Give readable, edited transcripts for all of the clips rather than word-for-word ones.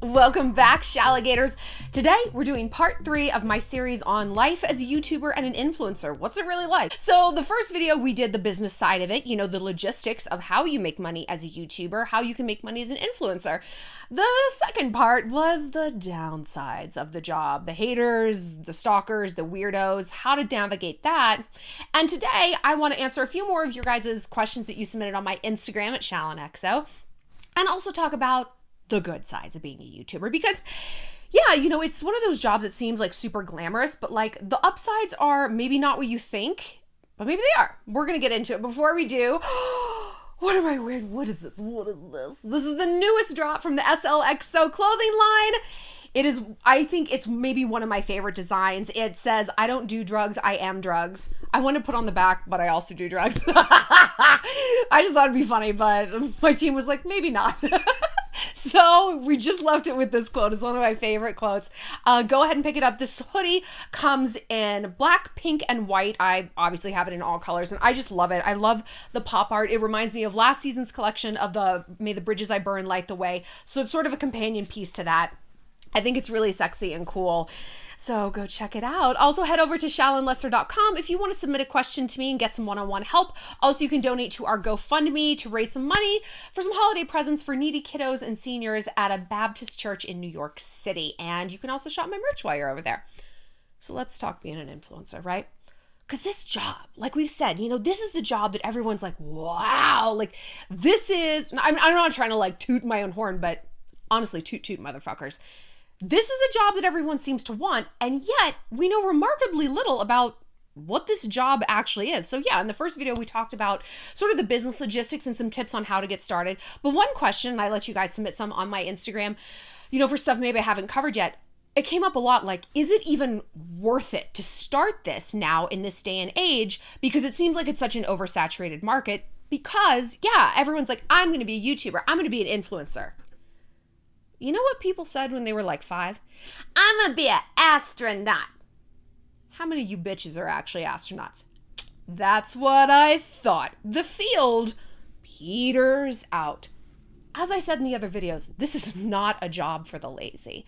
Welcome back, Shalligators. Today, we're doing part 3 of my series on life as a YouTuber and an influencer. What's it really like? So the first video, we did the business side of it, the logistics of how you make money as a YouTuber, how you can make money as an influencer. The second part was the downsides of the job, the haters, the stalkers, the weirdos, how to navigate that. And today, I want to answer a few more of your guys' questions that you submitted on my Instagram at shallonlester, and also talk about the good sides of being a YouTuber, because it's one of those jobs that seems like super glamorous, but like the upsides are maybe not what you think, but maybe they are. We're going to get into it. Before we do, what am I wearing? What is this? This is the newest drop from the SLXO clothing line. It is, I think it's maybe one of my favorite designs. It says, "I don't do drugs, I am drugs." I want to put on the back, but I also do drugs. I just thought it'd be funny, but my team was like, maybe not. So we just left it with this quote. It's one of my favorite quotes. Go ahead and pick it up. This hoodie comes in black, pink, and white. I obviously have it in all colors, and I just love it. I love the pop art. It reminds me of last season's collection of the May the Bridges I Burn Light the Way. So it's sort of a companion piece to that. I think it's really sexy and cool. So go check it out. Also head over to shallonlester.com if you want to submit a question to me and get some one-on-one help. Also, you can donate to our GoFundMe to raise some money for some holiday presents for needy kiddos and seniors at a Baptist church in New York City. And you can also shop my merch while you're over there. So let's talk being an influencer, right? Because this job, like we've said, this is the job that everyone's like, wow, like this is, I'm not trying to like toot my own horn, but honestly, toot motherfuckers. This is a job that everyone seems to want, and yet we know remarkably little about what this job actually is. So yeah, in the first video, we talked about sort of the business logistics and some tips on how to get started. But one question, and I let you guys submit some on my Instagram, for stuff maybe I haven't covered yet, it came up a lot, like, is it even worth it to start this now in this day and age? Because it seems like it's such an oversaturated market because, yeah, everyone's like, I'm going to be a YouTuber. I'm going to be an influencer. You know what people said when they were like 5? I'm gonna be an astronaut. How many of you bitches are actually astronauts? That's what I thought. The field peters out. As I said in the other videos, this is not a job for the lazy.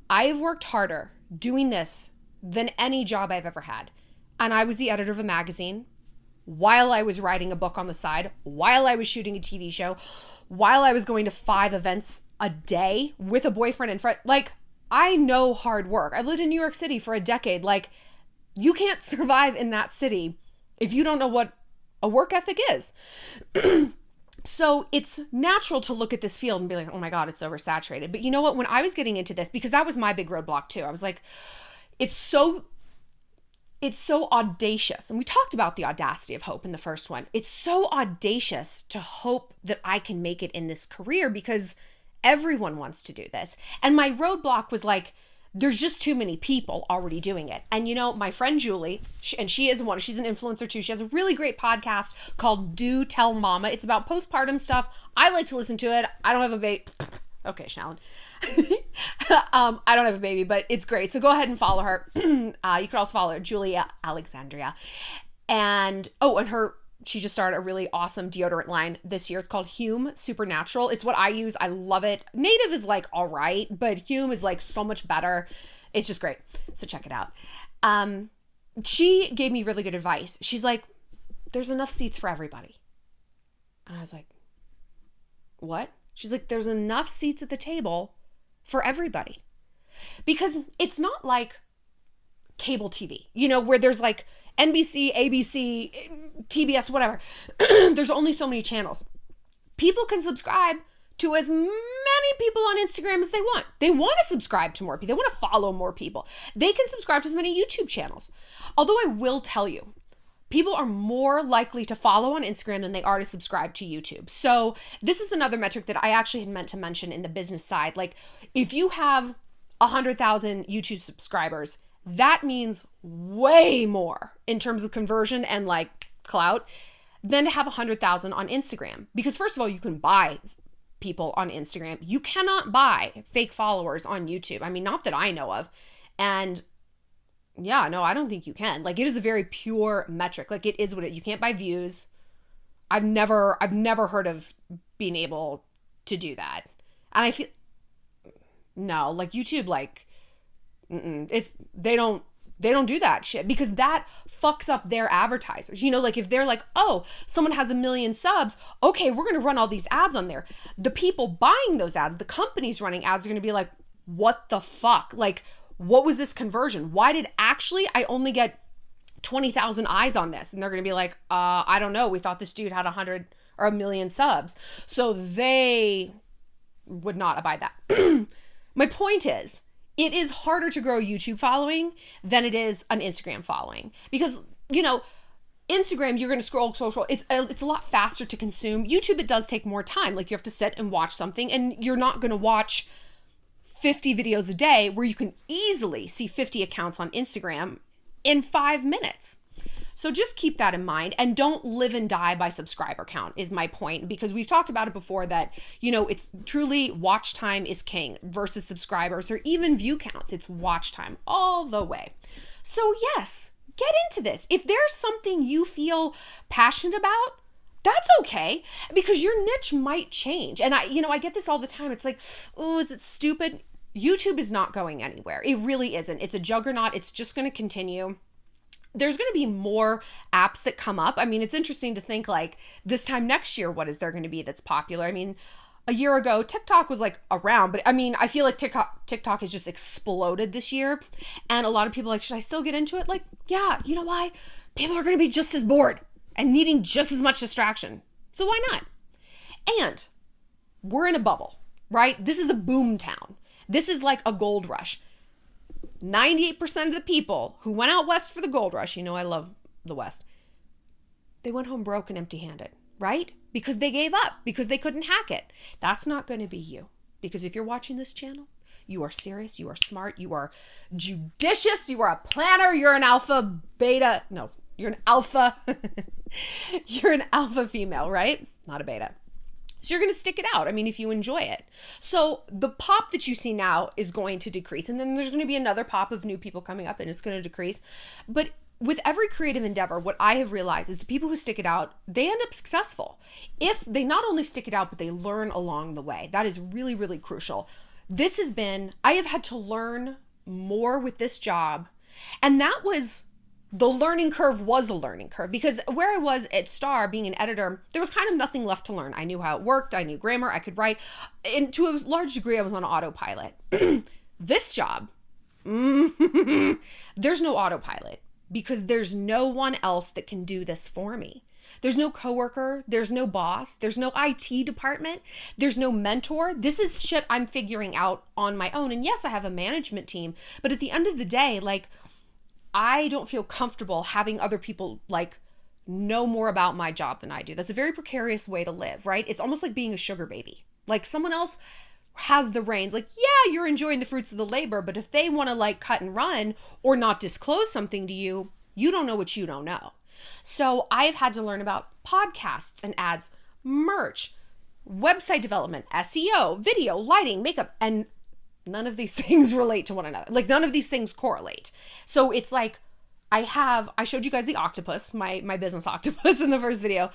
I've worked harder doing this than any job I've ever had. And I was the editor of a magazine while I was writing a book on the side, while I was shooting a TV show, while I was going to 5 events a day with a boyfriend and friend. Like, I know hard work. I've lived in New York City for a decade. Like, you can't survive in that city if you don't know what a work ethic is. So it's natural to look at this field and be like, oh my God, it's oversaturated. But you know what? When I was getting into this, because that was my big roadblock too, I was like, it's so audacious. And we talked about the audacity of hope in the first one. It's so audacious to hope that I can make it in this career because everyone wants to do this. And my roadblock was like, there's just too many people already doing it. And my friend Julie, and she is she's an influencer too. She has a really great podcast called Do Tell Mama. It's about postpartum stuff. I like to listen to it. I don't have a baby. Okay, Shallon. I don't have a baby, but it's great. So go ahead and follow her. You could also follow her, Julia Alexandria. And she just started a really awesome deodorant line this year. It's called Hume Supernatural. It's what I use. I love it. Native is like all right, but Hume is like so much better. It's just great. So check it out. She gave me really good advice. She's like, there's enough seats for everybody. And I was like, what? She's like, there's enough seats at the table for everybody. Because it's not like cable TV, where there's like NBC, ABC, TBS, whatever. There's only so many channels. People can subscribe to as many people on Instagram as they want. They want to subscribe to more people. They want to follow more people. They can subscribe to as many YouTube channels. Although I will tell you, people are more likely to follow on Instagram than they are to subscribe to YouTube. So this is another metric that I actually had meant to mention in the business side. Like, if you have 100,000 YouTube subscribers, that means way more in terms of conversion and like clout than to have 100,000 on Instagram. Because first of all, you can buy people on Instagram. You cannot buy fake followers on YouTube. I mean, not that I know of. And yeah, no, I don't think you can. Like, it is a very pure metric. Like, it is what you can't buy views. I've never heard of being able to do that. And I feel, No, like YouTube, like, they don't do that shit because that fucks up their advertisers. You know, like if they're like, oh, someone has 1 million subs, okay, we're going to run all these ads on there. The people buying those ads, the companies running ads are going to be like, what the fuck? Like, what was this conversion? Why did I only get 20,000 eyes on this? And they're going to be like, I don't know. We thought this dude had 100 or 1 million subs. So they would not abide that. My point is, it is harder to grow a YouTube following than it is an Instagram following because, you know, Instagram, you're going to scroll. It's a lot faster to consume. YouTube, it does take more time. Like you have to sit and watch something and you're not going to watch 50 videos a day where you can easily see 50 accounts on Instagram in 5 minutes. So just keep that in mind and don't live and die by subscriber count is my point, because we've talked about it before that, you know, it's truly watch time is king versus subscribers or even view counts. It's watch time all the way. So yes, get into this. If there's something you feel passionate about, that's okay because your niche might change. And I get this all the time. It's like, oh, is it stupid? YouTube is not going anywhere. It really isn't. It's a juggernaut. It's just going to continue. There's going to be more apps that come up. I mean, it's interesting to think like this time next year, what is there going to be that's popular? I mean, a year ago, TikTok was like around, but I mean, I feel like TikTok has just exploded this year. And a lot of people are like, should I still get into it? Like, yeah, you know why? People are going to be just as bored and needing just as much distraction. So why not? And we're in a bubble, right? This is a boom town. This is like a gold rush. 98% of the people who went out west for the gold rush, you know, I love the West, they went home broke and empty-handed, right? Because they gave up, because they couldn't hack it. That's not going to be you. Because if you're watching this channel, you are serious, you are smart, you are judicious, you are a planner, you're an alpha, beta. No, you're an alpha. You're an alpha female, right? Not a beta. So you're going to stick it out. I mean, if you enjoy it. So the pop that you see now is going to decrease. And then there's going to be another pop of new people coming up and it's going to decrease. But with every creative endeavor, what I have realized is the people who stick it out, they end up successful. If they not only stick it out, but they learn along the way. That is really, really crucial. I have had to learn more with this job. And the learning curve was a learning curve because where I was at Star being an editor, there was kind of nothing left to learn. I knew how it worked. I knew grammar. I could write. And to a large degree, I was on autopilot. This job, there's no autopilot because there's no one else that can do this for me. There's no coworker. There's no boss. There's no IT department. There's no mentor. This is shit I'm figuring out on my own. And yes, I have a management team, but at the end of the day, like, I don't feel comfortable having other people like know more about my job than I do. That's a very precarious way to live, right? It's almost like being a sugar baby. Like someone else has the reins. Like, yeah, you're enjoying the fruits of the labor, but if they want to like cut and run or not disclose something to you, you don't know what you don't know. So I've had to learn about podcasts and ads, merch, website development, SEO, video, lighting, makeup, and none of these things relate to one another. Like none of these things correlate. So it's like I showed you guys the octopus, my business octopus in the first video.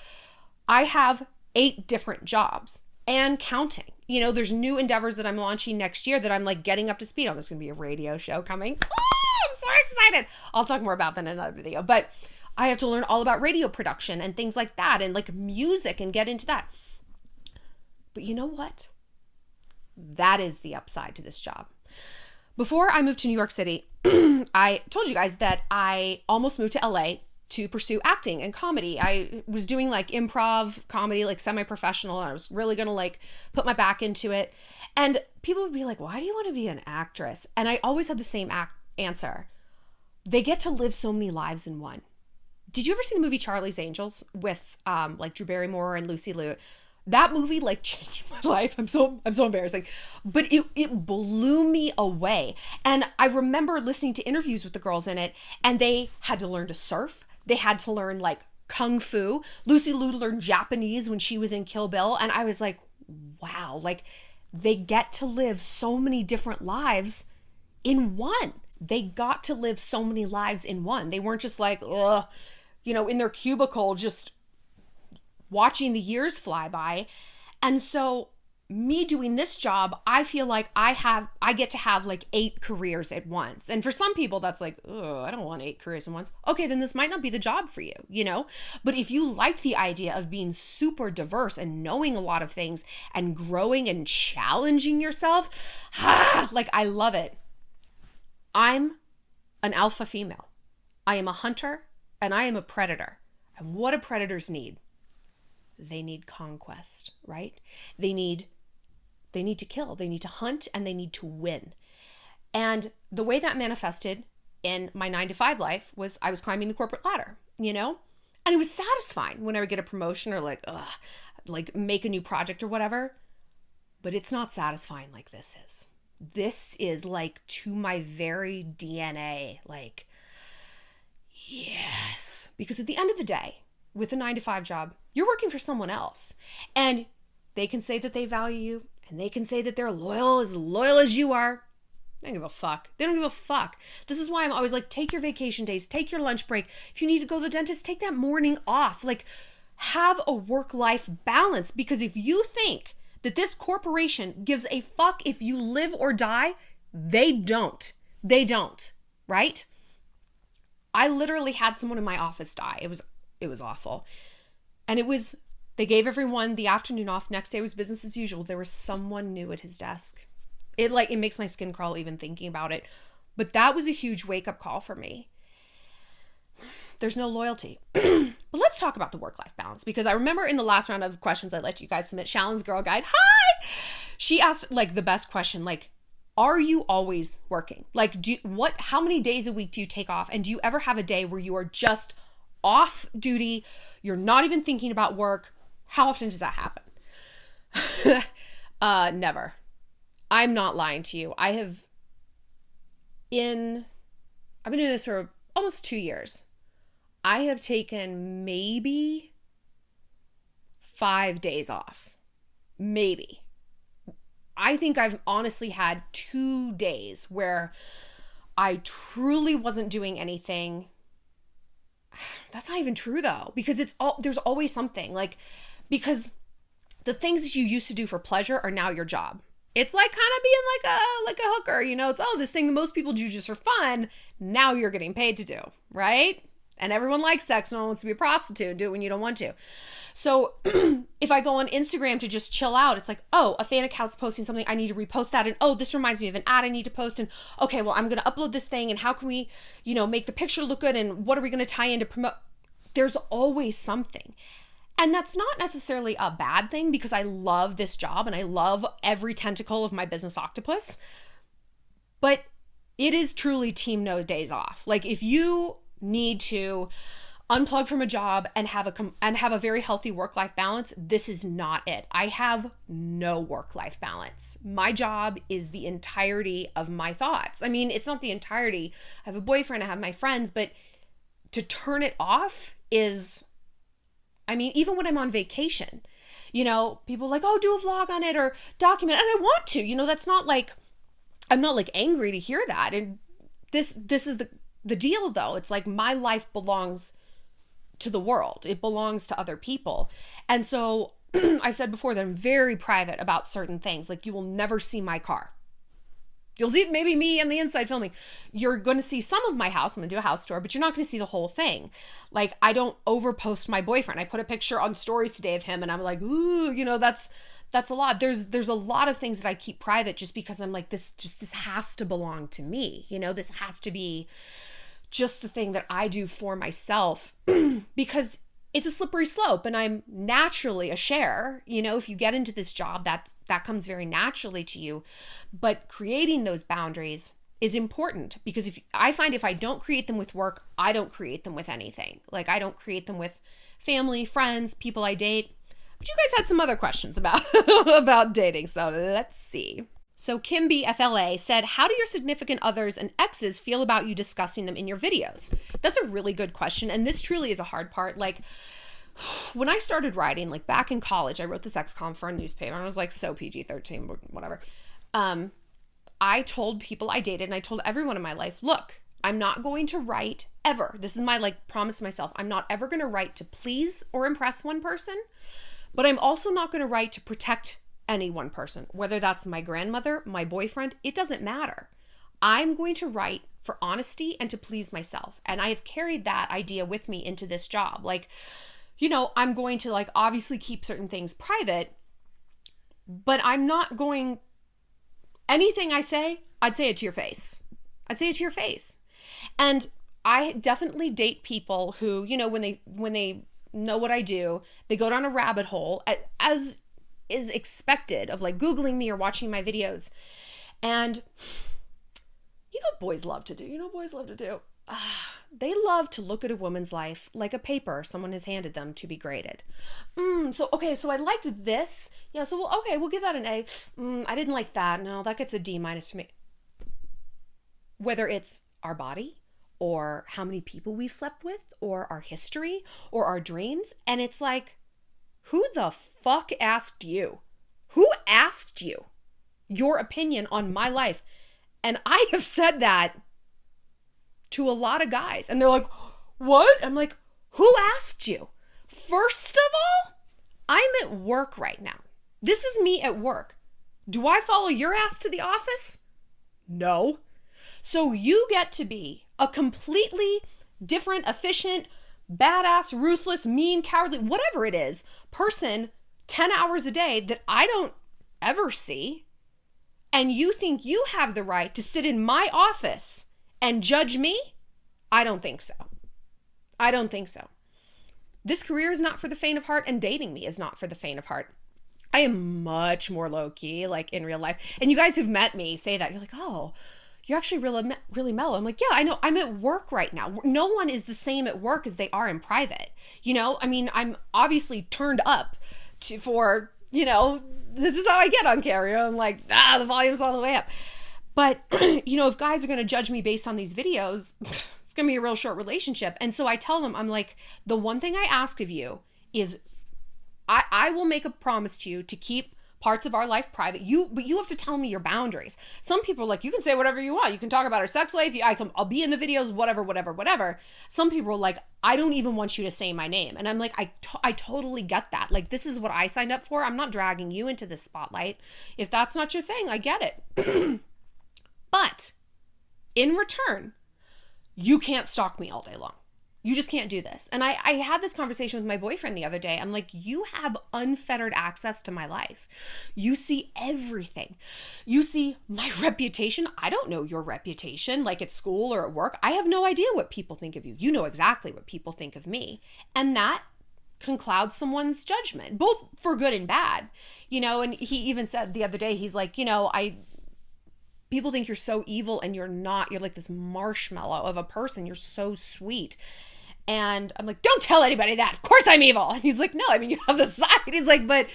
I have 8 different jobs and counting. You know, there's new endeavors that I'm launching next year that I'm like getting up to speed on. There's going to be a radio show coming. Oh, I'm so excited. I'll talk more about that in another video, but I have to learn all about radio production and things like that and like music and get into that. But you know what? That is the upside to this job. Before I moved to New York City, I told you guys that I almost moved to LA to pursue acting and comedy. I was doing like improv comedy, like semi-professional, and I was really going to like put my back into it. And people would be like, why do you want to be an actress? And I always had the same answer. They get to live so many lives in one. Did you ever see the movie Charlie's Angels with like Drew Barrymore and Lucy Liu? That movie like changed my life. I'm so embarrassing, but it blew me away. And I remember listening to interviews with the girls in it, and they had to learn to surf. They had to learn like kung fu. Lucy Liu learned Japanese when she was in Kill Bill, and I was like, wow, like they get to live so many different lives in one. They got to live so many lives in one. They weren't just like, in their cubicle just watching the years fly by. And so me doing this job, I feel like I get to have like 8 careers at once. And for some people that's like, oh, I don't want 8 careers at once. Okay, then this might not be the job for you, you know? But if you like the idea of being super diverse and knowing a lot of things and growing and challenging yourself, like I love it. I'm an alpha female. I am a hunter and I am a predator. And what do predators need? They need conquest, right? They need to kill, they need to hunt, and they need to win. And the way that manifested in my 9-to-5 life was I was climbing the corporate ladder, you know? And it was satisfying when I would get a promotion or like make a new project or whatever. But it's not satisfying like this is. This is like to my very DNA, like, yes. Because at the end of the day, with a 9-to-5 job, you're working for someone else. And they can say that they value you, and they can say that they're loyal as you are. They don't give a fuck. They don't give a fuck. This is why I'm always like, take your vacation days, take your lunch break. If you need to go to the dentist, take that morning off. Like, have a work-life balance. Because if you think that this corporation gives a fuck if you live or die, they don't. They don't, right? I literally had someone in my office die. It was awful. And they gave everyone the afternoon off. Next day was business as usual. There was someone new at his desk. It makes my skin crawl even thinking about it. But that was a huge wake-up call for me. There's no loyalty. But let's talk about the work-life balance, because I remember in the last round of questions I let you guys submit, Shallon's Girl Guide, hi! She asked like the best question, like, are you always working? Like, how many days a week do you take off? And do you ever have a day where you are just off duty? You're not even thinking about work. How often does that happen? Never. I'm not lying to you. I've been doing this for almost 2 years. I have taken maybe 5 days off. Maybe. I think I've honestly had 2 days where I truly wasn't doing anything. That's not even true though, because there's always something, like, because the things that you used to do for pleasure are now your job. It's like kind of being like a hooker, you know, it's, this thing that most people do just for fun. Now you're getting paid to do, right? And everyone likes sex. No one wants to be a prostitute and do it when you don't want to. So if I go on Instagram to just chill out, it's like, a fan account's posting something, I need to repost that. And this reminds me of an ad I need to post. And okay, well, I'm going to upload this thing. And how can we, make the picture look good? And what are we going to tie in to promote? There's always something. And that's not necessarily a bad thing, because I love this job and I love every tentacle of my business octopus. But it is truly team no days off. Like, if you need to unplug from a job and have a very healthy work-life balance, this is not it. I have no work-life balance. My job is the entirety of my thoughts. I mean, it's not the entirety. I have a boyfriend, I have my friends, but to turn it off is, even when I'm on vacation, people are like, do a vlog on it or document, and I want to, that's not like, I'm not like angry to hear that. And this is the deal though. It's like my life belongs to the world. It belongs to other people. And so I've said before that I'm very private about certain things. Like, you will never see my car. You'll see maybe me on the inside filming. You're going to see some of my house. I'm going to do a house tour, but you're not going to see the whole thing. Like, I don't overpost my boyfriend. I put a picture on stories today of him and I'm like, ooh, that's a lot. There's a lot of things that I keep private just because I'm like, this has to belong to me. This has to be just the thing that I do for myself, because it's a slippery slope and I'm naturally a sharer. If you get into this job, that comes very naturally to you. But creating those boundaries is important, because I find if I don't create them with work, I don't create them with anything. Like, I don't create them with family, friends, people I date. But you guys had some other questions about about dating, so let's see. So Kim B. FLA said, how do your significant others and exes feel about you discussing them in your videos? That's a really good question. And this truly is a hard part. Like, when I started writing, like back in college, I wrote this ex-com for a newspaper and I was like, so PG-13, whatever. I told people I dated and I told everyone in my life, look, I'm not going to write ever. This is my promise to myself. I'm not ever going to write to please or impress one person, but I'm also not going to write to protect any one person, whether that's my grandmother, my boyfriend, it doesn't matter. I'm going to write for honesty and to please myself. And I have carried that idea with me into this job. Like, you know, I'm going to like obviously keep certain things private, but I'm not going, anything I say, I'd say it to your face. I'd say it to your face. And I definitely date people who, you know, when they know what I do, they go down a rabbit hole, as is expected, of like Googling me or watching my videos. And you know what boys love to do? They love to look at a woman's life like a paper someone has handed them to be graded. So I liked this. Yeah, so we'll give that an A. I didn't like that. No, that gets a D- for me. Whether it's our body or how many people we've slept with or our history or our dreams. And it's like, who the fuck asked you? Who asked you your opinion on my life? And I have said that to a lot of guys. And they're like, what? I'm like, who asked you? First of all, I'm at work right now. This is me at work. Do I follow your ass to the office? No. So you get to be a completely different, efficient, badass, ruthless, mean, cowardly, whatever it is, person 10 hours a day that I don't ever see. And you think you have the right to sit in my office and judge me? I don't think so. I don't think so. This career is not for the faint of heart, and dating me is not for the faint of heart. I am much more low-key, like in real life. And you guys who've met me say that. You're like, oh, you're actually really mellow. I'm like, yeah, I know. I'm at work right now. No one is the same at work as they are in private. You know, I mean, I'm obviously turned up for, you know, this is how I get on camera. I'm like, the volume's all the way up. But, you know, if guys are going to judge me based on these videos, it's going to be a real short relationship. And so I tell them, I'm like, the one thing I ask of you is I will make a promise to you to keep parts of our life private. But you have to tell me your boundaries. Some people are like, you can say whatever you want. You can talk about our sex life. I'll be in the videos, whatever. Some people are like, I don't even want you to say my name. And I'm like, I totally get that. Like, this is what I signed up for. I'm not dragging you into this spotlight. If that's not your thing, I get it. But in return, you can't stalk me all day long. You just can't do this. And I had this conversation with my boyfriend the other day. I'm like, you have unfettered access to my life. You see everything. You see my reputation. I don't know your reputation, like at school or at work. I have no idea what people think of you. You know exactly what people think of me. And that can cloud someone's judgment, both for good and bad. You know, and he even said the other day, he's like, you know, people think you're so evil and you're not. You're like this marshmallow of a person. You're so sweet. And I'm like, don't tell anybody that. Of course I'm evil. And he's like, no, I mean, you have the side. He's like, but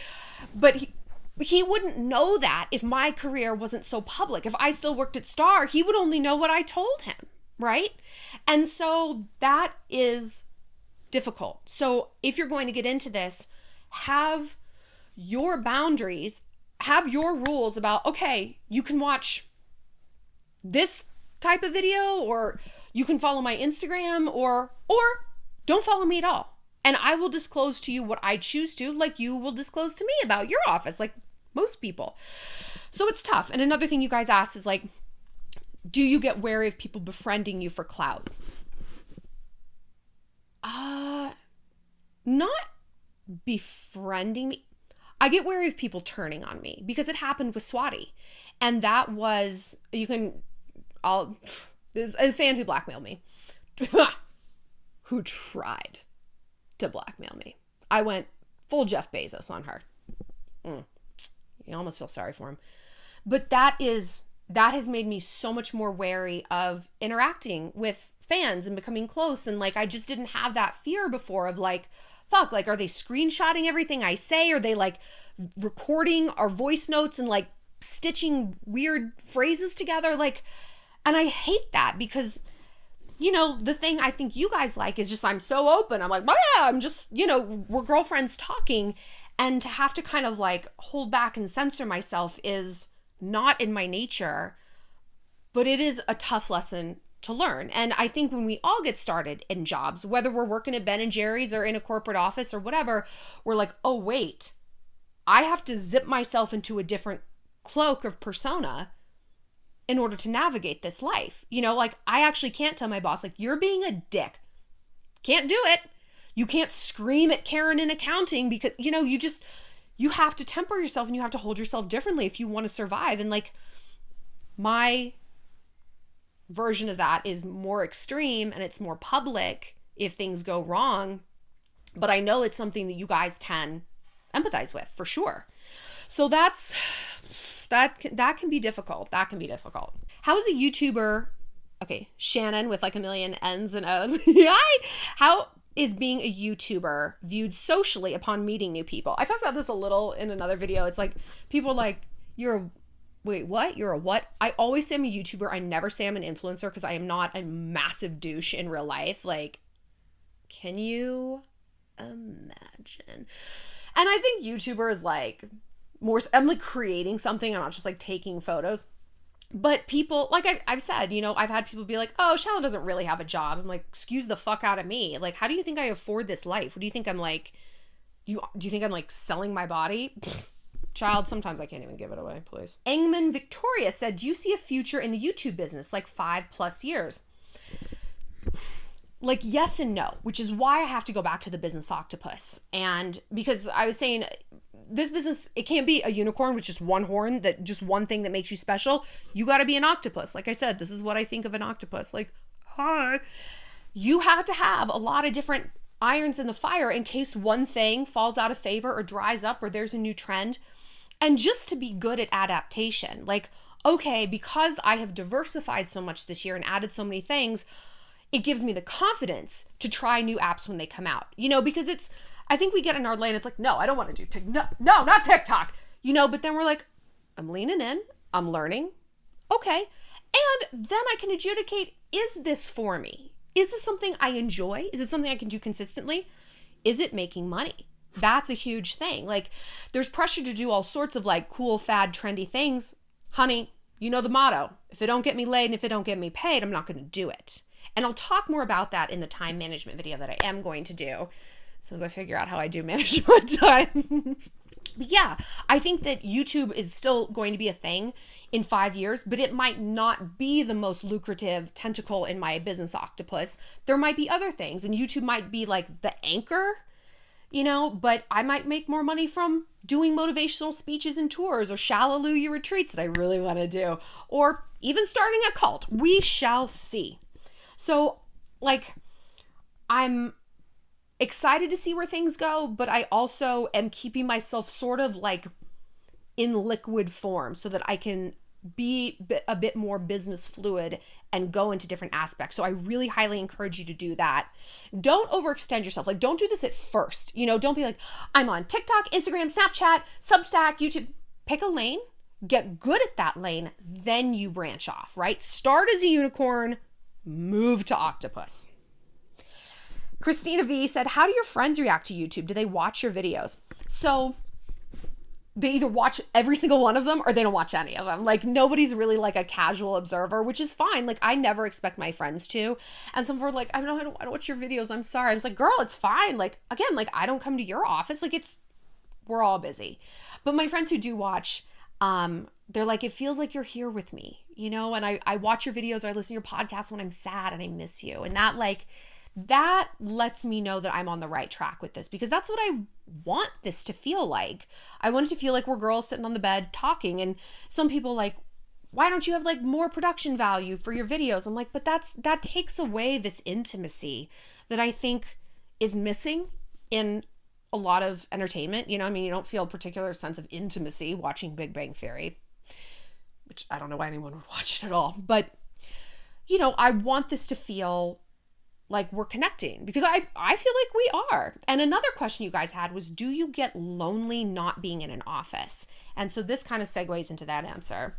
he wouldn't know that if my career wasn't so public. If I still worked at Star, he would only know what I told him, right? And so that is difficult. So if you're going to get into this, have your boundaries, have your rules about, okay, you can watch this type of video, or you can follow my Instagram, or don't follow me at all. And I will disclose to you what I choose to, like you will disclose to me about your office, like most people. So it's tough. And another thing you guys ask is like, do you get wary of people befriending you for clout? Not befriending me. I get wary of people turning on me because it happened with Swati. And that was, there's a fan who blackmailed me. Who tried to blackmail me. I went full Jeff Bezos on her. You almost feel sorry for him. But that has made me so much more wary of interacting with fans and becoming close. And like, I just didn't have that fear before of like, fuck, like, are they screenshotting everything I say? Are they like recording our voice notes and like stitching weird phrases together? Like, and I hate that because, you know, the thing I think you guys like is just, I'm so open. I'm like, well, yeah, I'm just, you know, we're girlfriends talking. And to have to kind of like hold back and censor myself is not in my nature, but it is a tough lesson to learn. And I think when we all get started in jobs, whether we're working at Ben and Jerry's or in a corporate office or whatever, we're like, oh, wait, I have to zip myself into a different cloak of persona in order to navigate this life. You know, like I actually can't tell my boss, like, you're being a dick. Can't do it. You can't scream at Karen in accounting because, you know, you have to temper yourself and you have to hold yourself differently if you want to survive. And like my version of that is more extreme and it's more public if things go wrong. But I know it's something that you guys can empathize with for sure. So that can be difficult. That can be difficult. How is a YouTuber, okay, Shannon with like a million N's and O's. How is being a YouTuber viewed socially upon meeting new people? I talked about this a little in another video. It's like people are like, wait, what? You're a what? I always say I'm a YouTuber. I never say I'm an influencer because I am not a massive douche in real life. Like, can you imagine? And I think YouTuber is like more, I'm like creating something. I'm not just like taking photos. But people, like I've said, you know, I've had people be like, oh, Shallon doesn't really have a job. I'm like, excuse the fuck out of me. Like, how do you think I afford this life? What do you think I'm like? Do you think I'm like selling my body? Child, sometimes I can't even give it away, please. Engman Victoria said, do you see a future in the YouTube business, like 5+ years? Like, yes and no, which is why I have to go back to the business octopus. And because I was saying this business, it can't be a unicorn with just one horn, that just one thing that makes you special. You got to be an octopus. Like I said, this is what I think of an octopus. Like, hi. You have to have a lot of different irons in the fire in case one thing falls out of favor or dries up or there's a new trend. And just to be good at adaptation. Like, okay, because I have diversified so much this year and added so many things, it gives me the confidence to try new apps when they come out, you know, because I think we get in our lane. It's like, no, I don't want to do no, not TikTok, you know, but then we're like, I'm leaning in, I'm learning. Okay. And then I can adjudicate, is this for me? Is this something I enjoy? Is it something I can do consistently? Is it making money? That's a huge thing. Like, there's pressure to do all sorts of like cool, fad, trendy things. Honey, you know the motto. If it don't get me laid and if it don't get me paid, I'm not going to do it. And I'll talk more about that in the time management video that I am going to do, so as I figure out how I do manage my time. But yeah, I think that YouTube is still going to be a thing in 5 years, but it might not be the most lucrative tentacle in my business octopus. There might be other things, and YouTube might be like the anchor, you know, but I might make more money from doing motivational speeches and tours or Shallelujah retreats that I really want to do, or even starting a cult. We shall see. So, like, I'm excited to see where things go, but I also am keeping myself sort of like in liquid form so that I can be a bit more business fluid and go into different aspects. So I really highly encourage you to do that. Don't overextend yourself. Like, don't do this at first. You know, don't be like, I'm on TikTok, Instagram, Snapchat, Substack, YouTube. Pick a lane, get good at that lane, then you branch off, right? Start as a unicorn, move to octopus. Christina V said, how do your friends react to YouTube? Do they watch your videos? So they either watch every single one of them or they don't watch any of them. Like, nobody's really like a casual observer, which is fine. Like, I never expect my friends to. And some of them are like, I don't watch your videos. I'm sorry. I was like, girl, it's fine. Like, again, like, I don't come to your office. Like, we're all busy. But my friends who do watch, they're like, it feels like you're here with me, you know? And I watch your videos, or I listen to your podcast when I'm sad and I miss you. And that lets me know that I'm on the right track with this, because that's what I want this to feel like. I want it to feel like we're girls sitting on the bed talking. And some people like, why don't you have like more production value for your videos? I'm like, but that takes away this intimacy that I think is missing in a lot of entertainment. You know, I mean, you don't feel a particular sense of intimacy watching Big Bang Theory, which I don't know why anyone would watch it at all. But, you know, I want this to feel like we're connecting, because I feel like we are. And another question you guys had was, do you get lonely not being in an office? And so this kind of segues into that answer.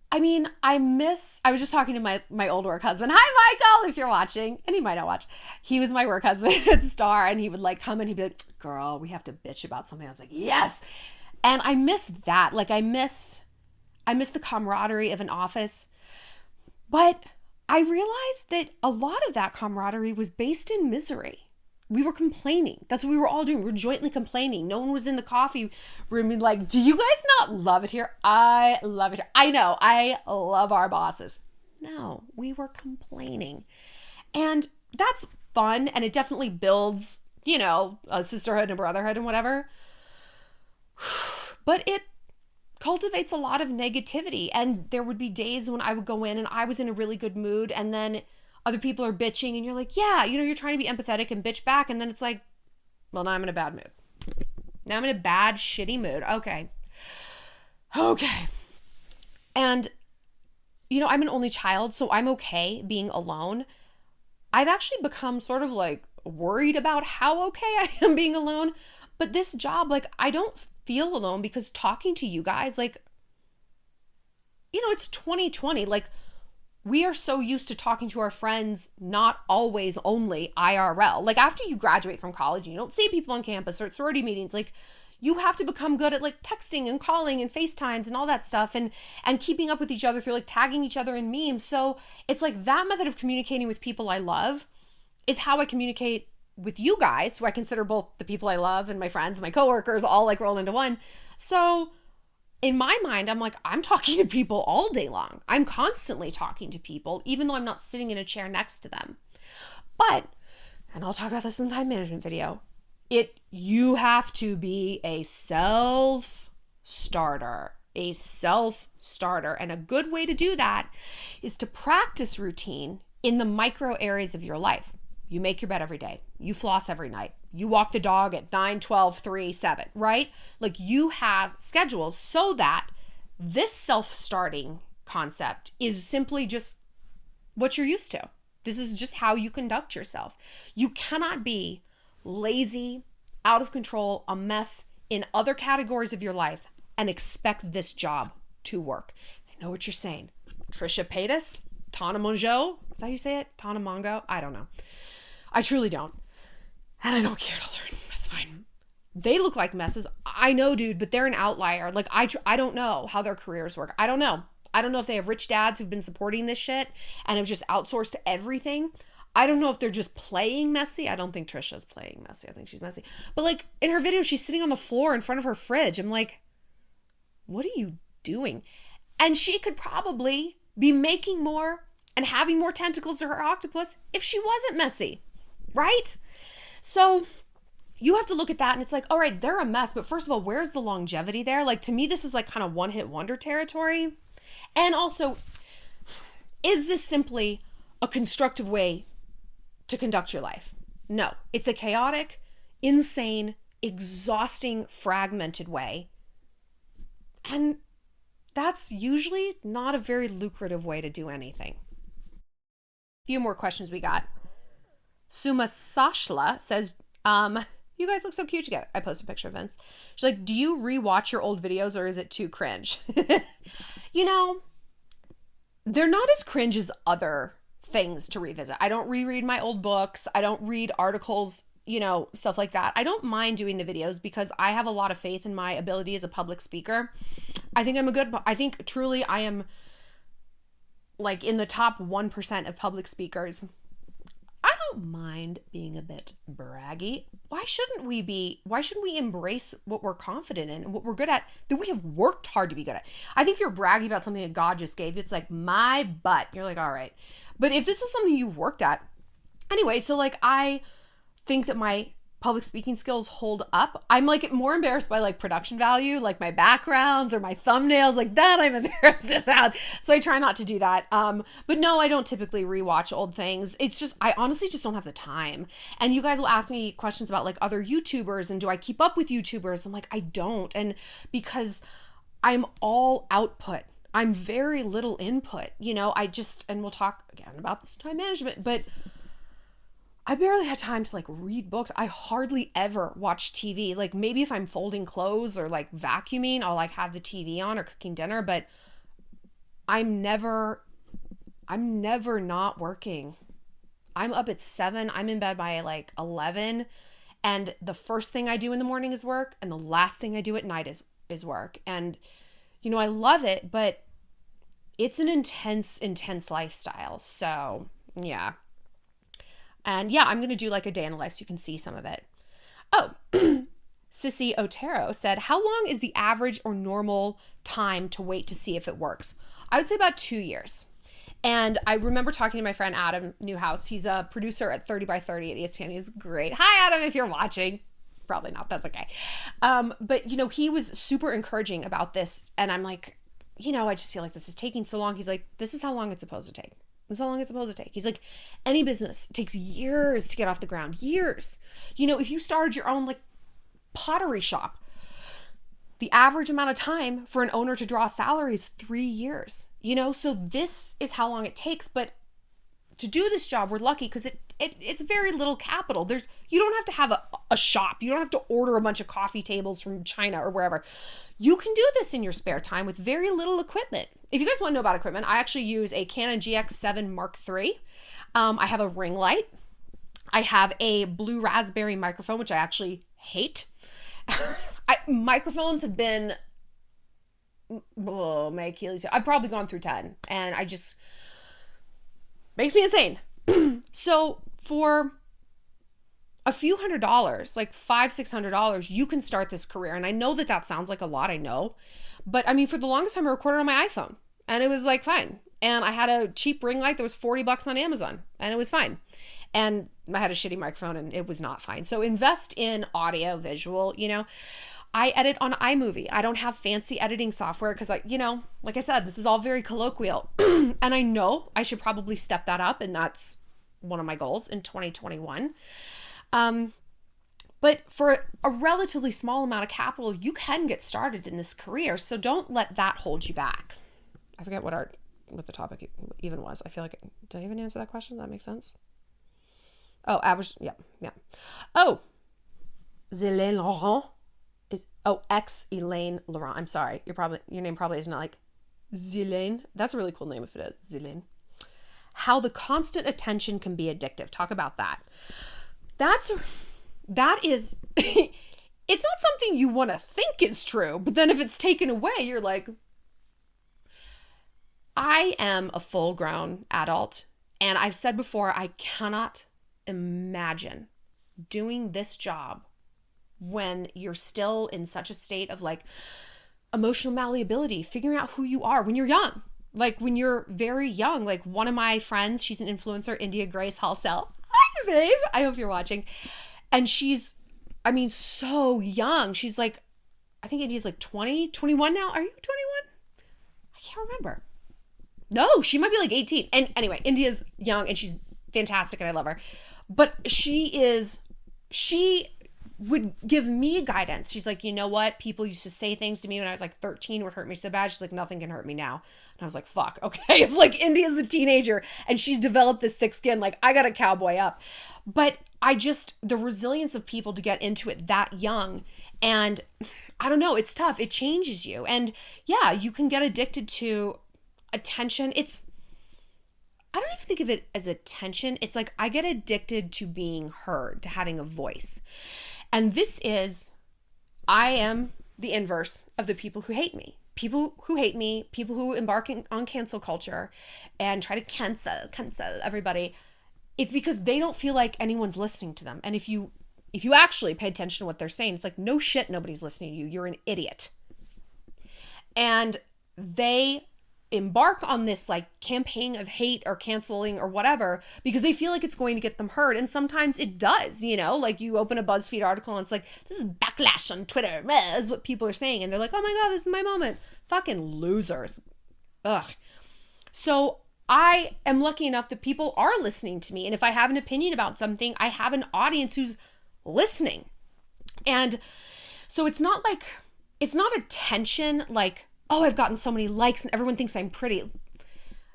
I mean, I was just talking to my old work husband. Hi, Michael, if you're watching. And he might not watch. He was my work husband at Star, and he would like come and he'd be like, girl, we have to bitch about something. I was like, yes. And I miss that. Like, I miss the camaraderie of an office. But I realized that a lot of that camaraderie was based in misery. we were complaining. That's what we were all doing. We were jointly complaining. No one was in the coffee room and like, do you guys not love it here? I love it here. I know. I love our bosses. No, we were complaining. And that's fun. And it definitely builds, you know, a sisterhood and a brotherhood and whatever. But it cultivates a lot of negativity. And there would be days when I would go in and I was in a really good mood, and then other people are bitching and you're like, yeah, you know, you're trying to be empathetic and bitch back. And then it's like, well, now I'm in a bad mood. Now I'm in a bad, shitty mood. Okay. And, you know, I'm an only child, so I'm okay being alone. I've actually become sort of like worried about how okay I am being alone. But this job, like, I don't feel alone because talking to you guys, like, you know, it's 2020. Like, we are so used to talking to our friends, not always only IRL. Like, after you graduate from college, you don't see people on campus or at sorority meetings. Like, you have to become good at like texting and calling and FaceTimes and all that stuff, and keeping up with each other through like tagging each other in memes. So it's like that method of communicating with people I love is how I communicate with you guys, who I consider both the people I love and my friends and my coworkers all like roll into one. So in my mind, I'm like, I'm talking to people all day long. I'm constantly talking to people, even though I'm not sitting in a chair next to them. But, and I'll talk about this in the time management video, you have to be a self-starter. And a good way to do that is to practice routine in the micro areas of your life. You make your bed every day. You floss every night. You walk the dog at 9, 12, 3, 7, right? Like, you have schedules so that this self-starting concept is simply just what you're used to. This is just how you conduct yourself. You cannot be lazy, out of control, a mess in other categories of your life and expect this job to work. I know what you're saying. Trisha Paytas? Tana Mongeau? Is that how you say it? Tana Mongo? I don't know. I truly don't. And I don't care to learn. That's fine. They look like messes. I know, dude, but they're an outlier. Like, I don't know how their careers work. I don't know. I don't know if they have rich dads who've been supporting this shit and have just outsourced everything. I don't know if they're just playing messy. I don't think Trisha's playing messy. I think she's messy. But like in her video, she's sitting on the floor in front of her fridge. I'm like, what are you doing? And she could probably be making more and having more tentacles to her octopus if she wasn't messy, right? So you have to look at that and it's like, all right, they're a mess. But first of all, where's the longevity there? Like, to me, this is like kind of one-hit wonder territory. And also, is this simply a constructive way to conduct your life? No, it's a chaotic, insane, exhausting, fragmented way. And that's usually not a very lucrative way to do anything. A few more questions we got. Suma Sashla says, you guys look so cute together. I posted a picture of Vince. She's like, do you rewatch your old videos or is it too cringe? You know, they're not as cringe as other things to revisit. I don't reread my old books. I don't read articles, you know, stuff like that. I don't mind doing the videos because I have a lot of faith in my ability as a public speaker. I think truly I am like in the top 1% of public speakers. I don't mind being a bit braggy. Why shouldn't we embrace what we're confident in and what we're good at, that we have worked hard to be good at? I think if you're bragging about something that God just gave you, it's like my butt. You're like, all right. But if this is something you've worked at, anyway, so like I think that my public speaking skills hold up. I'm like more embarrassed by like production value, like my backgrounds or my thumbnails, like that I'm embarrassed about. So I try not to do that. But no, I don't typically rewatch old things. It's just, I honestly just don't have the time. And you guys will ask me questions about like other YouTubers and do I keep up with YouTubers? I'm like, I don't. And because I'm all output. I'm very little input, you know, and we'll talk again about this time management, but I barely had time to like read books. I hardly ever watch TV. Like maybe if I'm folding clothes or like vacuuming, I'll like have the TV on or cooking dinner, but I'm never not working. I'm up at 7. I'm in bed by like 11. And the first thing I do in the morning is work. And the last thing I do at night is work. And, you know, I love it, but it's an intense lifestyle. So yeah. And yeah, I'm going to do like a day in the life so you can see some of it. Oh, Sissy Otero said, how long is the average or normal time to wait to see if it works? I would say about 2 years. And I remember talking to my friend Adam Newhouse. He's a producer at 30 by 30 at ESPN. He's great. Hi, Adam, if you're watching. Probably not. That's okay. But, you know, he was super encouraging about this. And I'm like, you know, I just feel like this is taking so long. He's like, this is how long it's supposed to take. This is how long it's supposed to take. He's like, any business takes years to get off the ground. Years. You know, if you started your own like pottery shop, the average amount of time for an owner to draw a salary is 3 years. You know, so this is how long it takes. But to do this job, we're lucky because it's very little capital. You don't have to have a shop. You don't have to order a bunch of coffee tables from China or wherever. You can do this in your spare time with very little equipment. If you guys want to know about equipment, I actually use a Canon GX7 Mark III. I have a ring light. I have a blue raspberry microphone, which I actually hate. Microphones have been my Achilles. I've probably gone through 10 and I just makes me insane. So for a few $100s, like $500-$600, you can start this career. And I know that sounds like a lot, I know. But I mean, for the longest time I recorded on my iPhone and it was like fine. And I had a cheap ring light that was $40 on Amazon and it was fine. And I had a shitty microphone and it was not fine. So invest in audio, visual, you know. I edit on iMovie. I don't have fancy editing software because like I said, this is all very colloquial. And I know I should probably step that up. And that's one of my goals in 2021. But for a relatively small amount of capital, you can get started in this career. So don't let that hold you back. I forget what the topic even was. I feel like, did I even answer that question? Does that make sense? Oh, average. Yeah. Oh, Zelaine Laurent Elaine Laurent. I'm sorry. Your name probably isn't like Zelaine. That's a really cool name if it is. Zelaine. How the constant attention can be addictive. Talk about that. That is, it's not something you want to think is true, but then if it's taken away, you're like, I am a full-grown adult, and I've said before, I cannot imagine doing this job when you're still in such a state of like emotional malleability, figuring out who you are when you're young. Like when you're very young, like one of my friends, she's an influencer, India Grace Halsell. Hi, babe. I hope you're watching. And she's, so young. She's like, I think India's like 20, 21 now. Are you 21? I can't remember. No, she might be like 18. And anyway, India's young and she's fantastic and I love her. But she would give me guidance. She's like, you know what? People used to say things to me when I was like 13 would hurt me so bad. She's like, nothing can hurt me now. And I was like, fuck, okay. If like India's a teenager and she's developed this thick skin, like I got to cowboy up. But the resilience of people to get into it that young, and I don't know, it's tough. It changes you. And yeah, you can get addicted to attention. I don't even think of it as attention. It's like I get addicted to being heard, to having a voice. And I am the inverse of the people who hate me. People who hate me, people who embark on cancel culture and try to cancel everybody. It's because they don't feel like anyone's listening to them. And if you actually pay attention to what they're saying, it's like, no shit, nobody's listening to you. You're an idiot. And they embark on this like campaign of hate or canceling or whatever because they feel like it's going to get them heard. And sometimes it does, like you open a BuzzFeed article and it's like, this is backlash on Twitter, is what people are saying. And they're like, oh my God, this is my moment. Fucking losers. Ugh. So I am lucky enough that people are listening to me. And if I have an opinion about something, I have an audience who's listening. And so it's not attention like, oh, I've gotten so many likes and everyone thinks I'm pretty.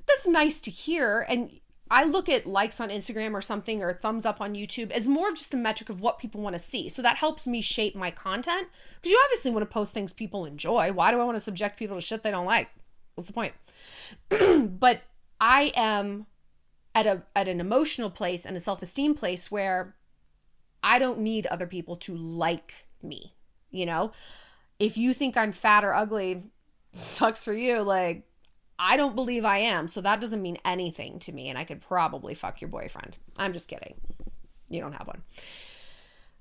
That's nice to hear. And I look at likes on Instagram or something or thumbs up on YouTube as more of just a metric of what people want to see. So that helps me shape my content because you obviously want to post things people enjoy. Why do I want to subject people to shit they don't like? What's the point? But I am at an emotional place and a self-esteem place where I don't need other people to like me. If you think I'm fat or ugly, sucks for you. Like, I don't believe I am. So that doesn't mean anything to me. And I could probably fuck your boyfriend. I'm just kidding. You don't have one.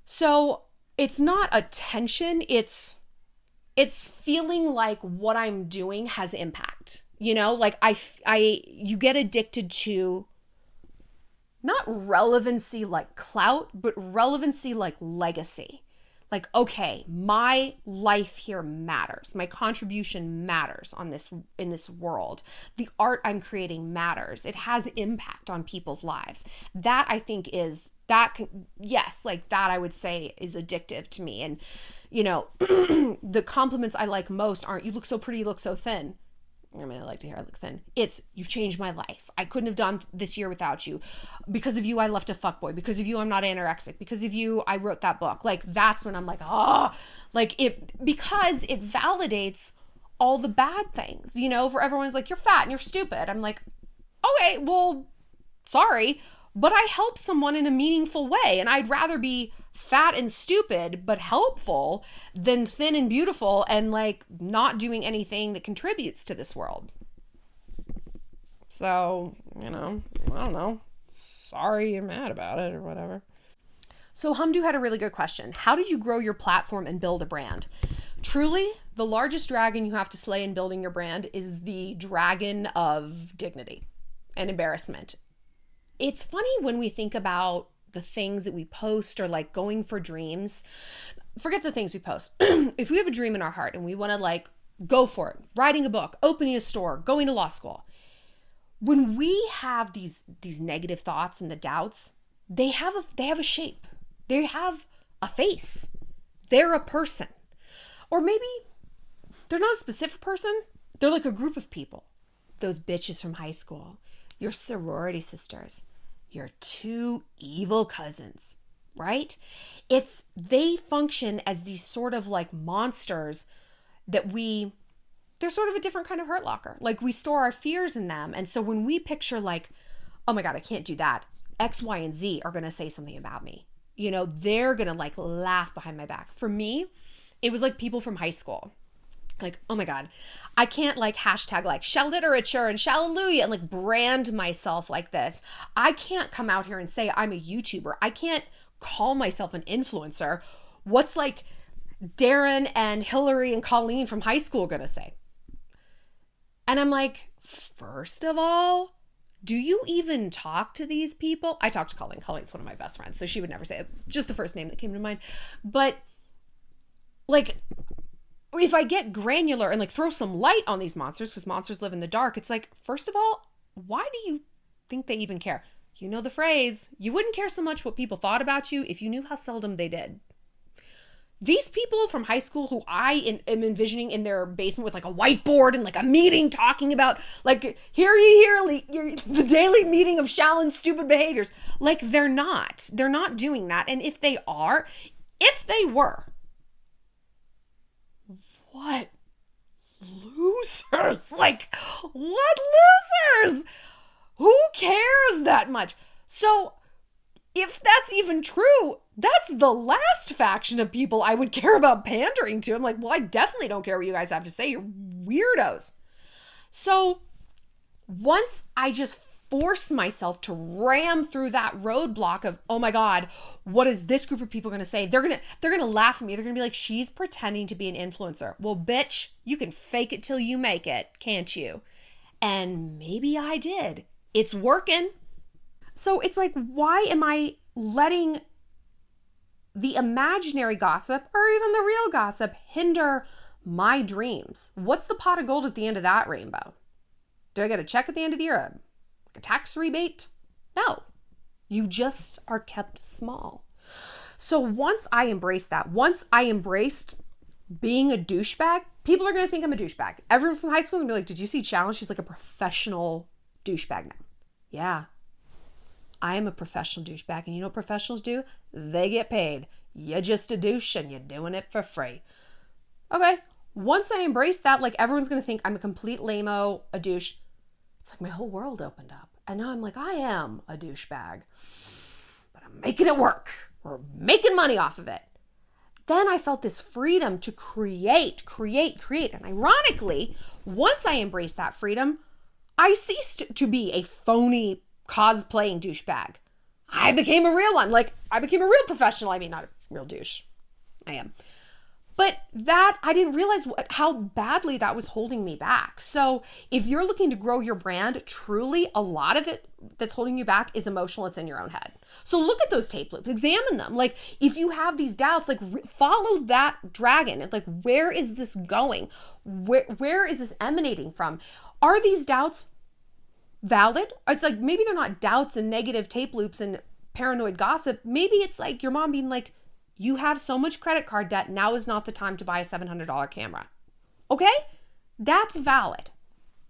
So it's not attention. It's feeling like what I'm doing has impact. You know, like you get addicted to not relevancy like clout, but relevancy like legacy. Like, okay, my life here matters. My contribution matters in this world. The art I'm creating matters. It has impact on people's lives. That I think that I would say is addictive to me. And, you know, the compliments I like most aren't, you look so pretty, you look so thin. I mean, I like to hear I look thin. It's, you've changed my life. I couldn't have done this year without you. Because of you, I left a fuckboy. Because of you, I'm not anorexic. Because of you, I wrote that book. Like, that's when I'm like, because it validates all the bad things, you know, for everyone's like, you're fat and you're stupid. I'm like, okay, well, sorry, but I help someone in a meaningful way. And I'd rather be fat and stupid, but helpful than thin and beautiful and like not doing anything that contributes to this world. So, you know, I don't know. Sorry you're mad about it or whatever. So Humdu had a really good question. How did you grow your platform and build a brand? Truly, the largest dragon you have to slay in building your brand is the dragon of dignity and embarrassment. It's funny when we think about the things that we post or like going for dreams. Forget the things we post. If we have a dream in our heart and we want to like go for it, writing a book, opening a store, going to law school, when we have these negative thoughts and the doubts, they have a shape. They have a face. They're a person. Or maybe they're not a specific person. They're like a group of people. Those bitches from high school, your sorority sisters, your two evil cousins, right? They function as these sort of like monsters that they're sort of a different kind of hurt locker. Like we store our fears in them. And so when we picture like, oh my God, I can't do that. X, Y, and Z are going to say something about me. You know, they're going to like laugh behind my back. For me, it was like people from high school. Like, oh my God, I can't like hashtag like shalliterature and shallelujah and like brand myself like this. I can't come out here and say I'm a YouTuber. I can't call myself an influencer. What's like Darren and Hillary and Colleen from high school gonna say? And I'm like, first of all, do you even talk to these people? I talk to Colleen. Colleen's one of my best friends, so she would never say it. Just the first name that came to mind. But like, if I get granular and like throw some light on these monsters, because monsters live in the dark, it's like, first of all, why do you think they even care? You know the phrase, you wouldn't care so much what people thought about you if you knew how seldom they did. These people from high school who I am envisioning in their basement with like a whiteboard and like a meeting talking about like, hear the daily meeting of Shallon's stupid behaviors. Like they're not doing that. And if they were, what losers? Like, what losers? Who cares that much? So, if that's even true, that's the last faction of people I would care about pandering to. I'm like, well, I definitely don't care what you guys have to say. You're weirdos. So, once I just force myself to ram through that roadblock of, oh my God, what is this group of people going to say? They're going to laugh at me. They're going to be like, she's pretending to be an influencer. Well, bitch, you can fake it till you make it, can't you? And maybe I did. It's working. So it's like, why am I letting the imaginary gossip or even the real gossip hinder my dreams? What's the pot of gold at the end of that rainbow? Do I get a check at the end of the year? A tax rebate? No, you just are kept small. So once I embraced being a douchebag, people are going to think I'm a douchebag. Everyone from high school is going to be like, did you see Shallon? She's like a professional douchebag now. Yeah, I am a professional douchebag. And you know what professionals do? They get paid. You're just a douche and you're doing it for free. Okay, once I embrace that, like everyone's going to think I'm a complete lame-o, a douche. It's like my whole world opened up. And now I'm like, I am a douchebag, but I'm making it work. We're making money off of it. Then I felt this freedom to create. And ironically, once I embraced that freedom, I ceased to be a phony cosplaying douchebag. I became a real one. Like, I became a real professional. I mean, not a real douche. I am. But that, I didn't realize how badly that was holding me back. So if you're looking to grow your brand, truly a lot of it that's holding you back is emotional. It's in your own head. So look at those tape loops, examine them. Like, if you have these doubts, like, follow that dragon. Like, where is this going? Where is this emanating from? Are these doubts valid? It's like, maybe they're not doubts and negative tape loops and paranoid gossip. Maybe it's like your mom being like, you have so much credit card debt. Now is not the time to buy a $700 camera. Okay? That's valid.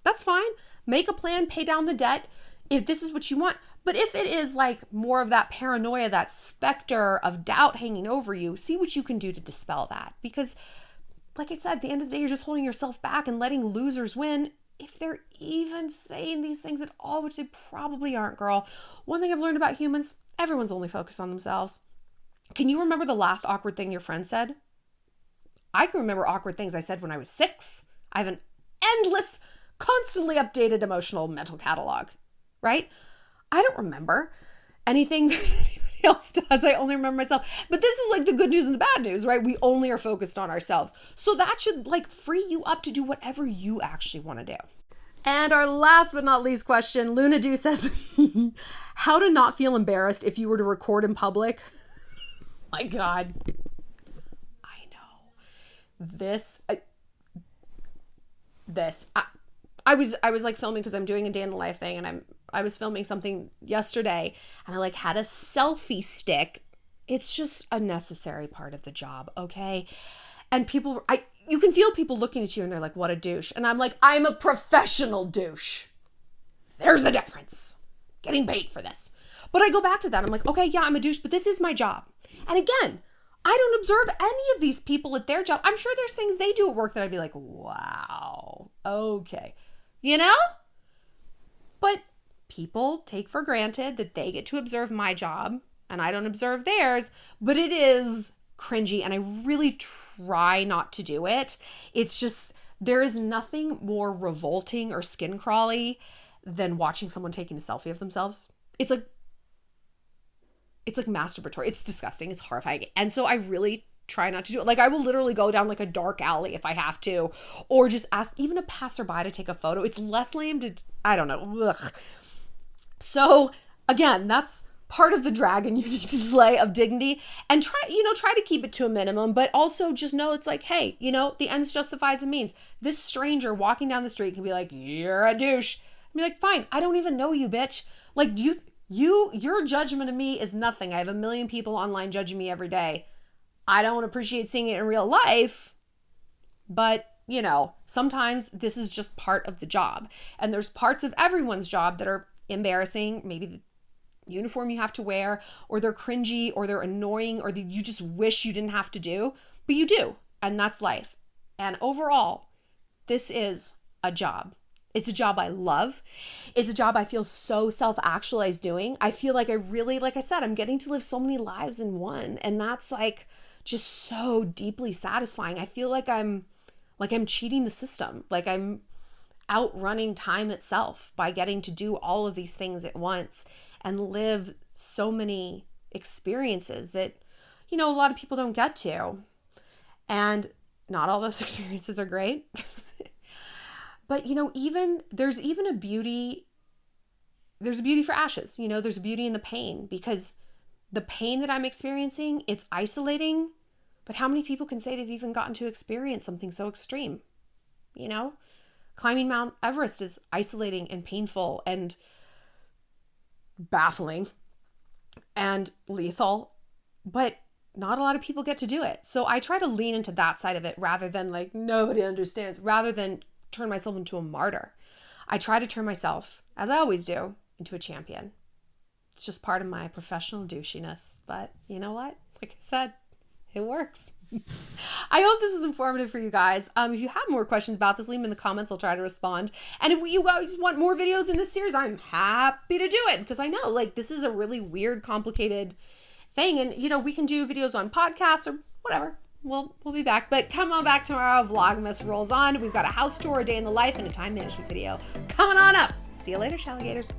That's fine. Make a plan, pay down the debt if this is what you want. But if it is like more of that paranoia, that specter of doubt hanging over you, see what you can do to dispel that. Because like I said, at the end of the day, you're just holding yourself back and letting losers win, if they're even saying these things at all, which they probably aren't, girl. One thing I've learned about humans, everyone's only focused on themselves. Can you remember the last awkward thing your friend said? I can remember awkward things I said when I was 6. I have an endless, constantly updated emotional mental catalog, right? I don't remember anything that anybody else does. I only remember myself. But this is like the good news and the bad news, right? We only are focused on ourselves. So that should like free you up to do whatever you actually want to do. And our last but not least question, Luna Do says, how to not feel embarrassed if you were to record in public? My God. I know. I was like filming because I'm doing a day in the life thing, and I was filming something yesterday, and I like had a selfie stick. It's just a necessary part of the job, okay? And you can feel people looking at you and they're like, what a douche. And I'm like, I'm a professional douche. There's a difference. Getting paid for this. But I go back to that. I'm like, okay, yeah, I'm a douche, but this is my job. And again, I don't observe any of these people at their job. I'm sure there's things they do at work that I'd be like, wow, okay. You know? But people take for granted that they get to observe my job and I don't observe theirs, but it is cringy and I really try not to do it. It's just, there is nothing more revolting or skin crawly than watching someone taking a selfie of themselves. It's like masturbatory. It's disgusting. It's horrifying. And so I really try not to do it. Like, I will literally go down like a dark alley if I have to, or just ask even a passerby to take a photo. It's less lame to, I don't know. Ugh. So again, that's part of the dragon you need to slay of dignity, and try to keep it to a minimum, but also just know it's like, hey, the ends justifies the means. This stranger walking down the street can be like, you're a douche. I'd be like, fine, I don't even know you, bitch. Like, your judgment of me is nothing. I have a million people online judging me every day. I don't appreciate seeing it in real life, but sometimes this is just part of the job. And there's parts of everyone's job that are embarrassing. Maybe the uniform you have to wear, or they're cringy, or they're annoying, or that you just wish you didn't have to do, but you do. And that's life. And overall, this is a job. It's a job I love. It's a job I feel so self-actualized doing. I feel like I really, like I said, I'm getting to live so many lives in one. And that's like just so deeply satisfying. I feel like I'm cheating the system. Like I'm outrunning time itself by getting to do all of these things at once and live so many experiences that, a lot of people don't get to. And not all those experiences are great. But, there's a beauty for ashes. There's a beauty in the pain, because the pain that I'm experiencing, it's isolating. But how many people can say they've even gotten to experience something so extreme? Climbing Mount Everest is isolating and painful and baffling and lethal, but not a lot of people get to do it. So I try to lean into that side of it rather than like, nobody understands, rather than turn myself into a martyr. I try to turn myself, as I always do, into a champion. It's just part of my professional douchiness. But you know what? Like I said, it works. I hope this was informative for you guys. If you have more questions about this, leave them in the comments. I'll try to respond. And if you guys want more videos in this series, I'm happy to do it, because I know like this is a really weird, complicated thing. And we can do videos on podcasts or whatever. We'll be back, but come on back tomorrow. Vlogmas rolls on. We've got a house tour, a day in the life, and a time management video coming on up. See you later, Shalligators.